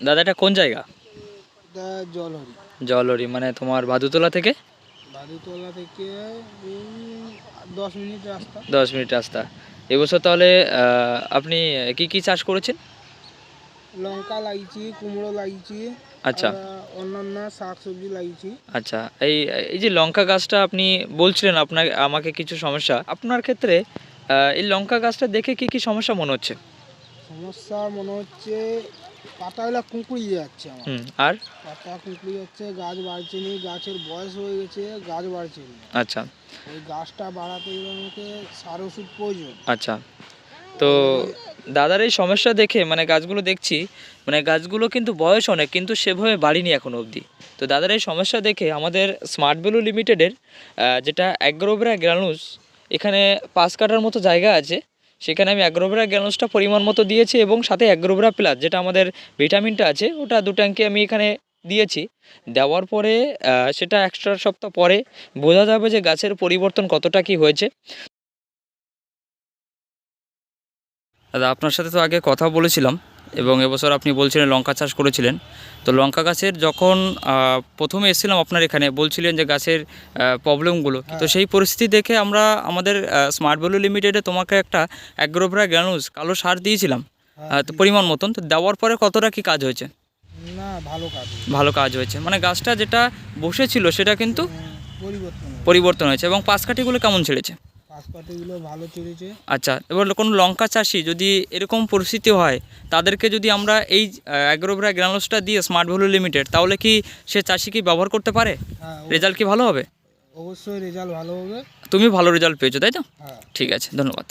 দাদা এটা কোন জায়গা? এটা জলহরি। জলহরি মানে তোমার ভাদুতলা থেকে? ভাদুতলা থেকে 10 মিনিট রাস্তা। 10 মিনিট রাস্তা। এবছর তাহলে আপনি কি কি চাষ করেছেন? লঙ্কা লাগিয়েছি, কুমড়ো লাগিয়েছি, আচ্ছা অন্যান্য শাক সবজি লাগিয়েছি। আচ্ছা, এই এই যে লঙ্কা গাছটা আপনি বলছিলেন আপনাকে আমাকে কিছু সমস্যা আপনার ক্ষেত্রে, এই লঙ্কা গাছটা দেখে কি কি সমস্যা মনে হচ্ছে? সমস্যা মনে হচ্ছে পাতাগুলো কুঁকড়িয়ে যাচ্ছে আমার। আর পাতা কুঁকড়িয়ে যাচ্ছে, গাছ বাড়ছে নি, গাছের বয়স হয়ে গেছে, গাছ বাড়ছে নি। আচ্ছা ওই গাছটা বাড়াতে গেলে আমাকে সার ওষুধ প্রয়োজন। আচ্ছা, তো দাদার এই সমস্যা দেখে মানে গাছগুলো দেখছি, মানে গাছগুলো কিন্তু বয়স অনেক কিন্তু সেভাবে বাড়িনি এখনো অবধি। তো দাদার এই সমস্যা দেখে আমাদের স্মার্ট ভ্যালু লিমিটেডের যেটা অ্যাগ্রোভেরা গ্রানুস, এখানে 5 কাঠার মতো জায়গা আছে, সেখানে আমি অ্যাগ্রোভেরা গ্রানুসটা পরিমাণ মতো দিয়েছি এবং সাথে অ্যাগ্রোভেরা প্লাস যেটা আমাদের ভিটামিনটা আছে ওটা 2 ট্যাঙ্কি আমি এখানে দিয়েছি। দেওয়ার পরে সেটা 1 সপ্তাহ পরে বোঝা যাবে যে গাছের পরিবর্তন কতটা কি হয়েছে। দাদা আপনার সাথে তো আগে কথা বলেছিলাম এবং এবছর আপনি বলছিলেন লঙ্কা চাষ করেছিলেন। তো লঙ্কা গাছের যখন প্রথমে এসেছিলাম আপনার এখানে বলছিলেন যে গাছের প্রবলেমগুলো, তো সেই পরিস্থিতি দেখে আমরা আমাদের স্মার্ট ভ্যালু লিমিটেডে তোমাকে একটা অ্যাগ্রোভেরা গ্রানুস কালো সার দিয়েছিলাম তো পরিমাণ মতন। তো দেওয়ার পরে কতটা কি কাজ হয়েছে? না, ভালো কাজ। ভালো কাজ হয়েছে, মানে গাছটা যেটা বসেছিল সেটা কিন্তু পরিবর্তন পরিবর্তন হয়েছে এবং পাশ কাঠিগুলো কেমন ছেড়েছে? পাশপাতিগুলো ভালো চলেছে। আচ্ছা, এবার কোনো লঙ্কা চাষি যদি এরকম পরিস্থিতি হয় তাদেরকে যদি আমরা এই অ্যাগ্রোভেরা গ্রানুসটা দিয়ে স্মার্ট ভ্যালু লিমিটেড, তাহলে কি সে চাষি কি ব্যবহার করতে পারে? হ্যাঁ, রেজাল্ট কি ভালো হবে? অবশ্যই রেজাল্ট ভালো হবে। তুমি ভালো রেজাল্ট পেয়েছো তাই তো? হ্যাঁ। ঠিক আছে, ধন্যবাদ।